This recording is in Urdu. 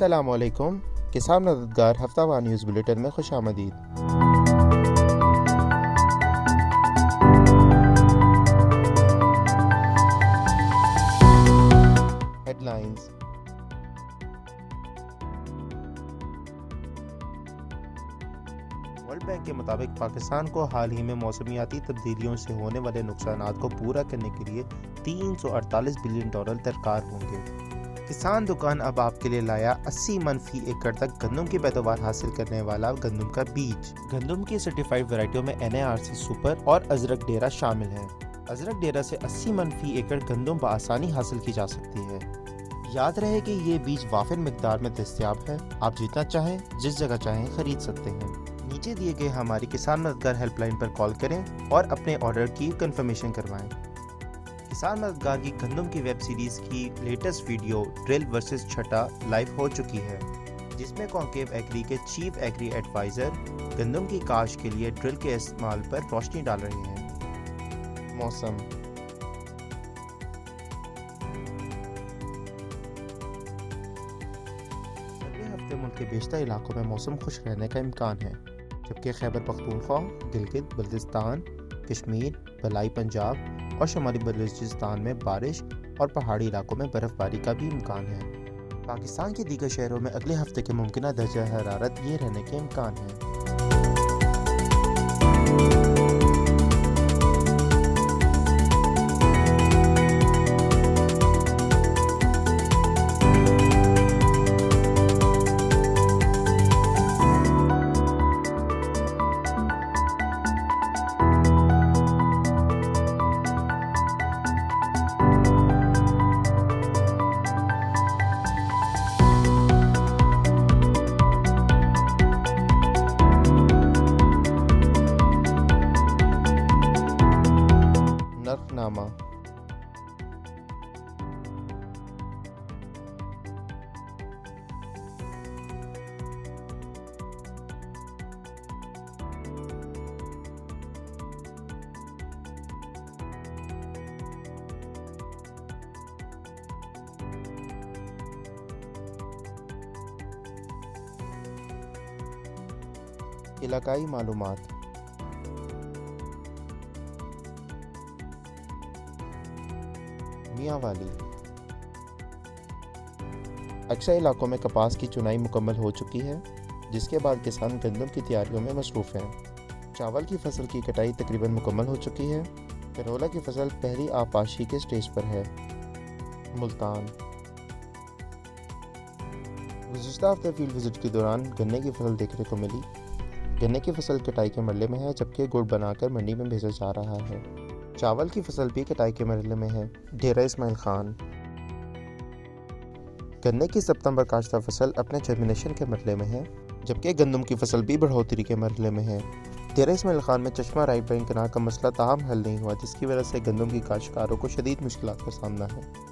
السلام علیکم، کسان مددگار ہفتہ وار نیوز بلیٹن میں خوش آمدید۔ Head lines. ورلڈ بینک کے مطابق پاکستان کو حال ہی میں موسمیاتی تبدیلیوں سے ہونے والے نقصانات کو پورا کرنے کے لیے $348 بلین درکار ہوں گے۔ کسان دکان اب آپ کے لیے لایا 80 من فی ایکڑ تک گندم کی پیداوار حاصل کرنے والا گندم کا بیج۔ گندم کی سرٹیفائیڈ ورائٹیوں میں NARC سپر اور ازرق ڈیرا شامل ہیں۔ ازرق ڈیرا سے 80 من فی ایکڑ گندم بآسانی حاصل کی جا سکتی ہے۔ یاد رہے کہ یہ بیج وافر مقدار میں دستیاب ہے، آپ جتنا چاہیں جس جگہ چاہیں خرید سکتے ہیں۔ نیچے دیے گئے ہماری کسان مددگار ہیلپ لائن پر کال کریں اور اپنے آرڈر کی کنفرمیشن کروائیں۔ کسان مددگار کی گندم کی ویب سیریز کی لیٹسٹ ویڈیو ڈرل ورسز چھٹا لائیو ہو چکی ہے، جس میں کانکیو ایگری کے چیف ایگری ایڈوائزر گندم کی کاشت کے لیے ڈرل کے استعمال پر روشنی ڈال رہے ہیں۔ موسم۔ اگلے ہفتے ملک کے بیشتر علاقوں میں موسم خشک رہنے کا امکان ہے، جبکہ خیبر پختونخوا، گلگت بلتستان، کشمیر، بالائی پنجاب اور شمالی بلوچستان میں بارش اور پہاڑی علاقوں میں برف باری کا بھی امکان ہے۔ پاکستان کے دیگر شہروں میں اگلے ہفتے کے ممکنہ درجہ حرارت یہ رہنے کے امکان ہیں۔ نامہ۔ علاقائی معلومات۔ میاں والی۔ اکثر علاقوں میں کپاس کی چنائی مکمل ہو چکی ہے، جس کے بعد کسان گندم کی تیاریوں میں مصروف ہیں۔ چاول کی فصل کی کٹائی تقریباً مکمل ہو چکی ہے۔ کنولا کی فصل پہلی آبپاشی کے سٹیج پر ہے۔ ملتان۔ گزشتہ ہفتے فیلڈ وزٹ کے دوران گنے کی فصل دیکھنے کو ملی۔ گنے کی فصل کٹائی کے مرحلے میں ہے، جبکہ گڑ بنا کر منڈی میں بھیجا جا رہا ہے۔ چاول کی فصل بھی کٹائی کے مرحلے میں ہے۔ ڈیرہ اسماعیل خان۔ گنے کی ستمبر کاشتہ فصل اپنے جرمینیشن کے مرحلے میں ہے، جبکہ گندم کی فصل بھی بڑھوتری کے مرحلے میں ہے۔ ڈیرہ اسماعیل خان میں چشمہ رائٹ بینک کینال کا مسئلہ تاہم حل نہیں ہوا، جس کی وجہ سے گندم کی کاشتکاروں کو شدید مشکلات کا سامنا ہے۔